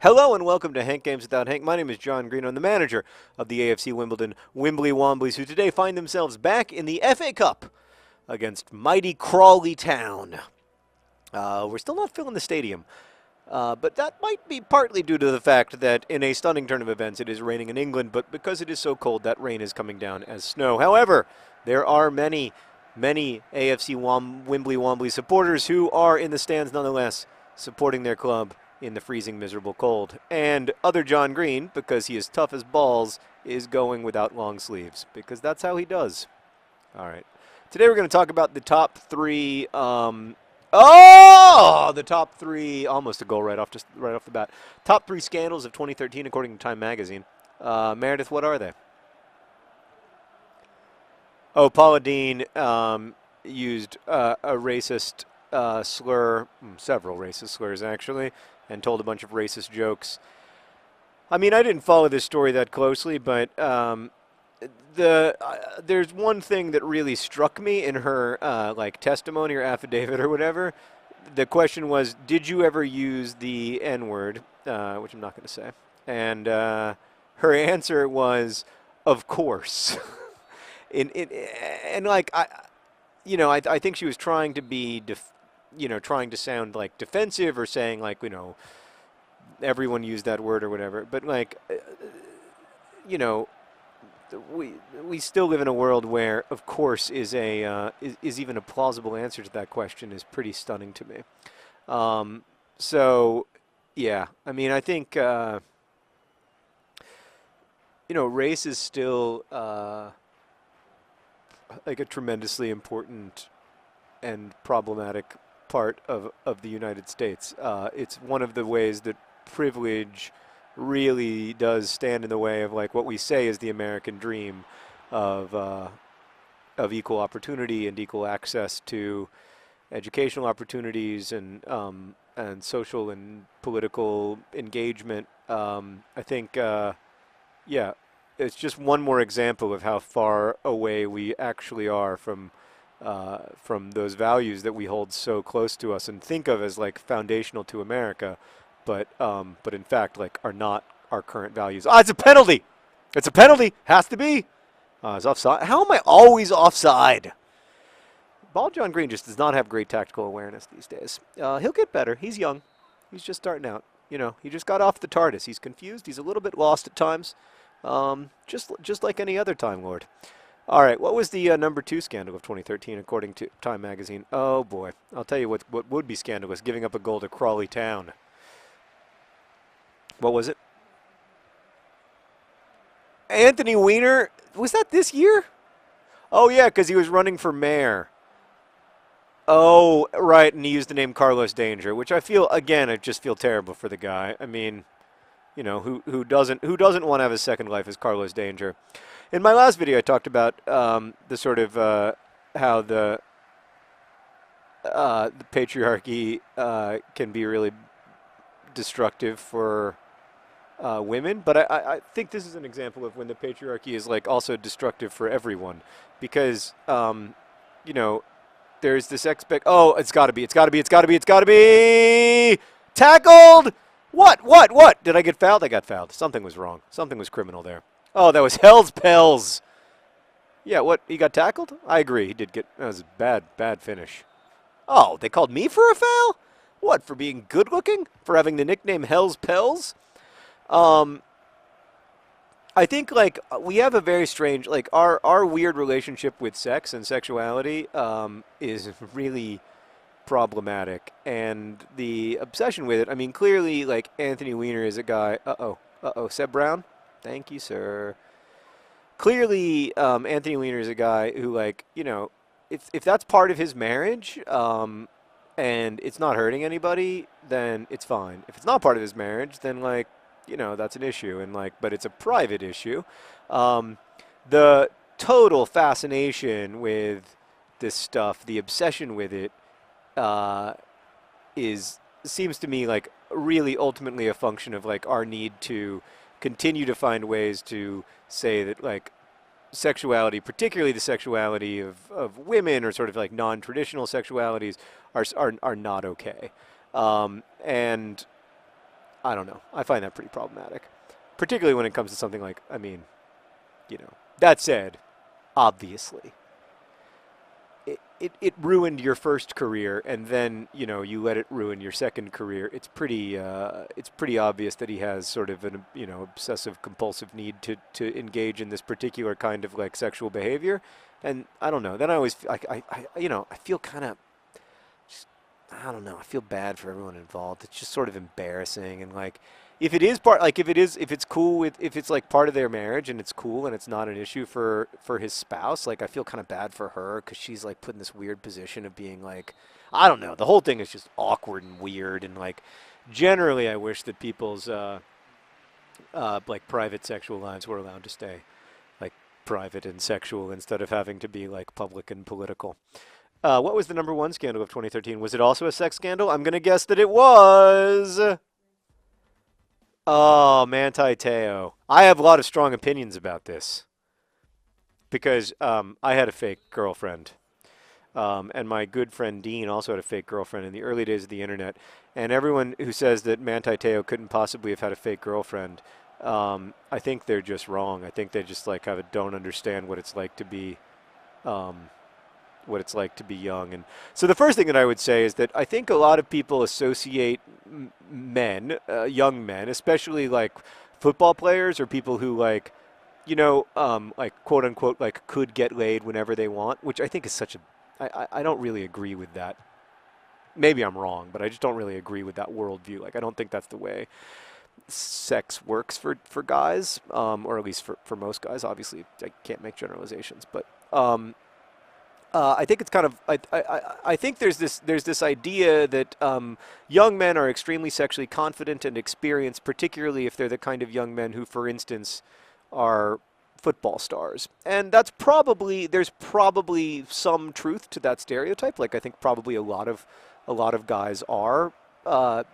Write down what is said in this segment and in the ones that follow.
Hello and welcome to Hank Games Without Hank. My name is John Green. I'm the manager of the AFC Wimbly Womblys, who today find themselves back in the FA Cup against mighty Crawley Town. We're still not filling the stadium, but that might be partly due to the fact that in a stunning turn of events it is raining in England, but because it is so cold, that rain is coming down as snow. However, there are many AFC Wimbly Wombly supporters who are in the stands nonetheless, supporting their club in the freezing, miserable cold. And other John Green, because he is tough as balls, is going without long sleeves, because that's how he does. All right. Today we're going to talk about the top three, the top three, almost a goal right off the bat. Top three scandals of 2013 according to Time Magazine. Meredith, what are they? Oh, Paula Dean used a racist slur, several racist slurs actually, and told a bunch of racist jokes. I mean, I didn't follow this story that closely, but there's one thing that really struck me in her like testimony or affidavit or whatever. The question was, did you ever use the N-word, which I'm not going to say, and her answer was, of course. And like I think she was trying to be trying to sound like defensive or saying like, everyone used that word or whatever. But like, we still live in a world where, of course, is even a plausible answer to that question is pretty stunning to me. So, yeah, I mean, I think, race is still like a tremendously important and problematic part of the United States. It's one of the ways that privilege really does stand in the way of like what we say is the American dream of equal opportunity and equal access to educational opportunities and social and political engagement. I think, yeah, it's just one more example of how far away we actually are from those values that we hold so close to us and think of as like foundational to America, but in fact like are not our current values. It's a penalty. It's a penalty. Has to be. It's offside. How am I always offside? Ball John Green just does not have great tactical awareness these days. He'll get better. He's young. He's just starting out. He just got off the TARDIS. He's confused. He's a little bit lost at times. Just like any other Time Lord. All right, what was the number 2 scandal of 2013 according to Time Magazine? Oh boy, I'll tell you what would be scandalous: giving up a goal to Crawley Town. What was it? Anthony Weiner, was that this year? Oh yeah, because he was running for mayor. Oh right, and he used the name Carlos Danger, which I just feel terrible for the guy. I mean, who doesn't want to have a second life as Carlos Danger. In my last video, I talked about the sort of how the patriarchy can be really destructive for women, but I think this is an example of when the patriarchy is like also destructive for everyone, because there's this it's got to be tackled. What? Did I get fouled? I got fouled. Something was wrong. Something was criminal there. Oh, that was Hell's Pels. Yeah, what? He got tackled? I agree. He did get... That was a bad finish. Oh, they called me for a foul? What, for being good-looking? For having the nickname Hell's Pels? I think, like, we have a very strange... Like, our weird relationship with sex and sexuality is really problematic. And the obsession with it, I mean, clearly, like, Anthony Weiner is a guy... Seb Brown? Thank you, sir. Clearly, Anthony Weiner is a guy who, like, if that's part of his marriage, and it's not hurting anybody, then it's fine. If it's not part of his marriage, then, like, that's an issue, and like, but it's a private issue. The total fascination with this stuff, the obsession with it, seems to me like really ultimately a function of like our need to continue to find ways to say that like sexuality, particularly the sexuality of women or sort of like non-traditional sexualities, are not okay. And I don't know. I find that pretty problematic, particularly when it comes to something like, I mean, that said, obviously, it ruined your first career, and then you let it ruin your second career. It's pretty obvious that he has sort of an obsessive compulsive need to engage in this particular kind of like sexual behavior, and I don't know. Then I always I feel kind of, I don't know. I feel bad for everyone involved. It's just sort of embarrassing, and like, if it's cool if it's like part of their marriage and it's cool and it's not an issue for his spouse, like I feel kind of bad for her because she's like put in this weird position of being like, I don't know. The whole thing is just awkward and weird, and like, generally, I wish that people's like private sexual lives were allowed to stay like private and sexual instead of having to be like public and political. What was the number one scandal of 2013? Was it also a sex scandal? I'm going to guess that it was. Oh, Manti Te'o. I have a lot of strong opinions about this because I had a fake girlfriend. And my good friend Dean also had a fake girlfriend in the early days of the internet. And everyone who says that Manti Te'o couldn't possibly have had a fake girlfriend, I think they're just wrong. I think they just like don't understand what it's like to be young. And so the first thing that I would say is that I think a lot of people associate men, young men, especially like football players or people who like, like quote unquote, like could get laid whenever they want, which I think is I don't really agree with that. Maybe I'm wrong, but I just don't really agree with that worldview. Like, I don't think that's the way sex works for guys, or at least for most guys. Obviously, I can't make generalizations, but I think it's kind of I think there's this idea that young men are extremely sexually confident and experienced, particularly if they're the kind of young men who, for instance, are football stars. And there's probably some truth to that stereotype. Like, I think probably a lot of guys are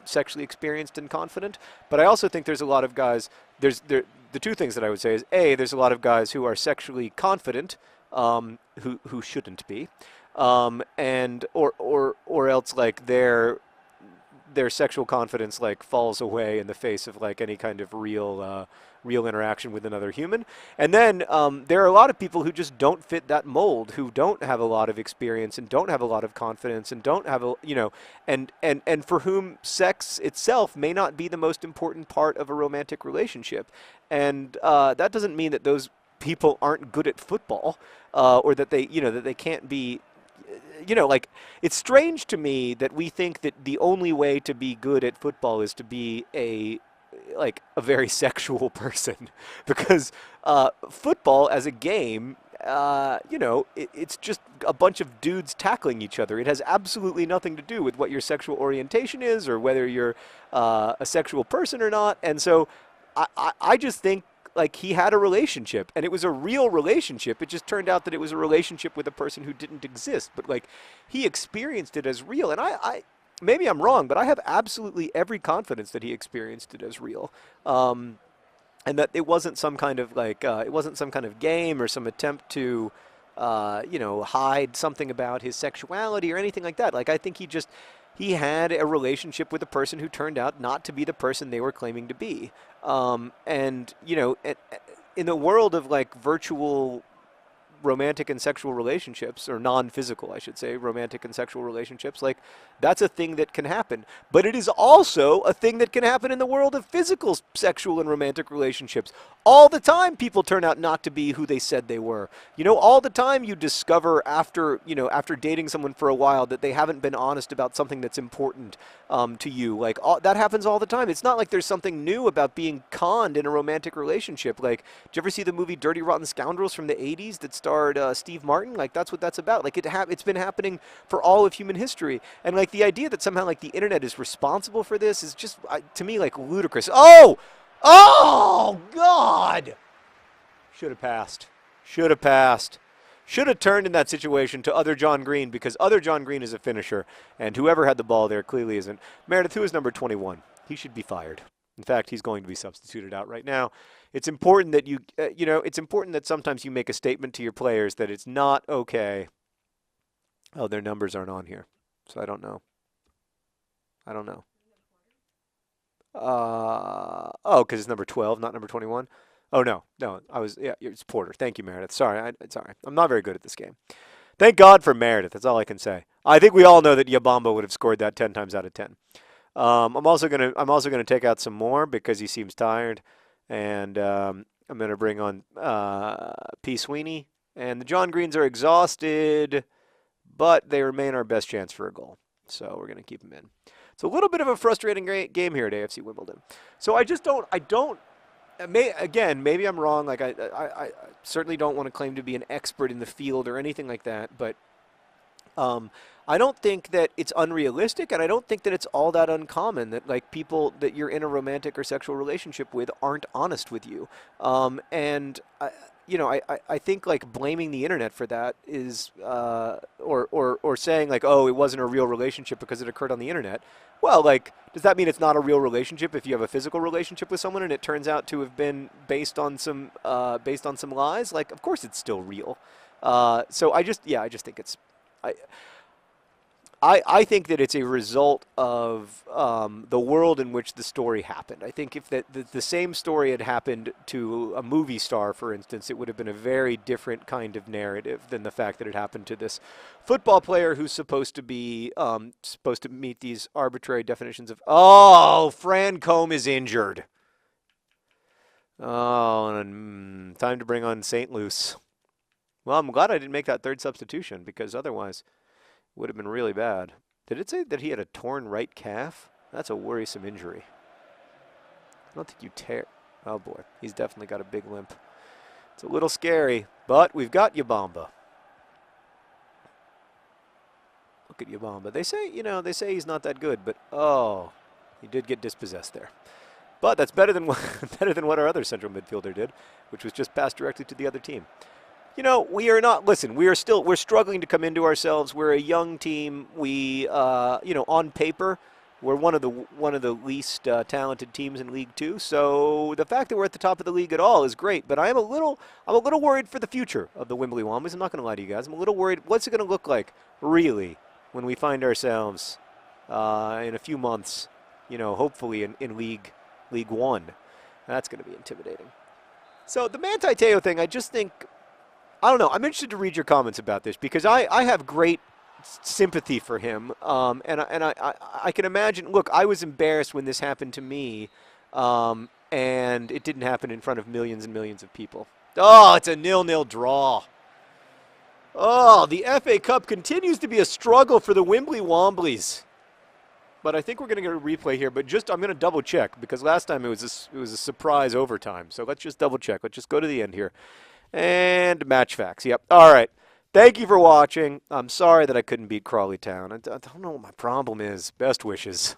sexually experienced and confident, but I also think there's a lot of guys. The two things that I would say is, A, there's a lot of guys who are sexually confident, who shouldn't be, and or else like their sexual confidence like falls away in the face of like any kind of real interaction with another human. And then there are a lot of people who just don't fit that mold, who don't have a lot of experience and don't have a lot of confidence and don't have and for whom sex itself may not be the most important part of a romantic relationship. And that doesn't mean that those people aren't good at football, or that they can't be. Like, it's strange to me that we think that the only way to be good at football is to be a very sexual person, because football as a game, it's just a bunch of dudes tackling each other. It has absolutely nothing to do with what your sexual orientation is or whether you're a sexual person or not. And so I just think, like, he had a relationship, and it was a real relationship. It just turned out that it was a relationship with a person who didn't exist, but like, he experienced it as real. And I maybe I'm wrong, but I have absolutely every confidence that he experienced it as real, and that it wasn't some kind of game or some attempt to hide something about his sexuality or anything like that. Like, I think he had a relationship with a person who turned out not to be the person they were claiming to be. And in the world of like virtual romantic and sexual relationships, or non-physical, I should say, romantic and sexual relationships, like, that's a thing that can happen. But it is also a thing that can happen in the world of physical, sexual, and romantic relationships. All the time, people turn out not to be who they said they were. All the time you discover after dating someone for a while that they haven't been honest about something that's important to you. Like, that happens all the time. It's not like there's something new about being conned in a romantic relationship. Like, did you ever see the movie Dirty Rotten Scoundrels from the 80s that starred Steve Martin? Like, that's what that's about. Like, it's been happening for all of human history. And like, the idea that somehow like the internet is responsible for this is just, to me, like, ludicrous. Oh God! Should have passed. Should have passed. Should have turned in that situation to other John Green, because other John Green is a finisher, and whoever had the ball there clearly isn't. Meredith, who is number 21? He should be fired. In fact, he's going to be substituted out right now. It's important that it's important that sometimes you make a statement to your players that it's not okay. Oh, their numbers aren't on here, so I don't know. Oh, because it's number 12, not number 21. Oh no, no, yeah, it's Porter. Thank you, Meredith. Sorry, sorry, I'm not very good at this game. Thank God for Meredith. That's all I can say. I think we all know that Yabamba would have scored that 10 times out of 10. I'm also gonna take out some more because he seems tired, and I'm gonna bring on P. Sweeney, and the John Greens are exhausted, but they remain our best chance for a goal. So we're gonna keep them in. It's a little bit of a frustrating game here at AFC Wimbledon. So again, maybe I'm wrong. Like I certainly don't want to claim to be an expert in the field or anything like that, but um, I don't think that it's unrealistic, and I don't think that it's all that uncommon that like people that you're in a romantic or sexual relationship with aren't honest with you. And I think like blaming the internet for that is, or saying like, oh, it wasn't a real relationship because it occurred on the internet. Well, like, does that mean it's not a real relationship if you have a physical relationship with someone and it turns out to have been based on some lies? Like, of course it's still real. So I just think it's I, I think that it's a result of the world in which the story happened. I think if the same story had happened to a movie star, for instance, it would have been a very different kind of narrative than the fact that it happened to this football player who's supposed to be supposed to meet these arbitrary definitions of. Oh, Fran Combe is injured. Oh, and, time to bring on St. Luce. Well, I'm glad I didn't make that third substitution because otherwise. Would have been really bad. Did it say that he had a torn right calf? That's a worrisome injury. I don't think you tear. Oh boy, he's definitely got a big limp. It's a little scary, but we've got Yabamba. Look at Yabamba. They say he's not that good, but oh, he did get dispossessed there. But that's better than better than what our other central midfielder did, which was just pass directly to the other team. We are not, listen, we're struggling to come into ourselves. We're a young team. We, on paper, we're one of the least talented teams in League Two. So the fact that we're at the top of the league at all is great. But I'm a little worried for the future of the Wimbly Womblys. I'm not going to lie to you guys. I'm a little worried. What's it going to look like, really, when we find ourselves in a few months, hopefully in League One? That's going to be intimidating. So the Manti Te'o thing, I just think, I don't know. I'm interested to read your comments about this because I have great sympathy for him, and I can imagine. Look, I was embarrassed when this happened to me, and it didn't happen in front of millions and millions of people. Oh, it's a 0-0 draw. Oh, the FA Cup continues to be a struggle for the Wimbly Womblys. But I think we're going to get a replay here. But I'm going to double check because last time it was a surprise overtime. So let's just double check. Let's just go to the end here. And match facts. Yep. All right. Thank you for watching. I'm sorry that I couldn't beat Crawley Town. I don't know what my problem is. Best wishes.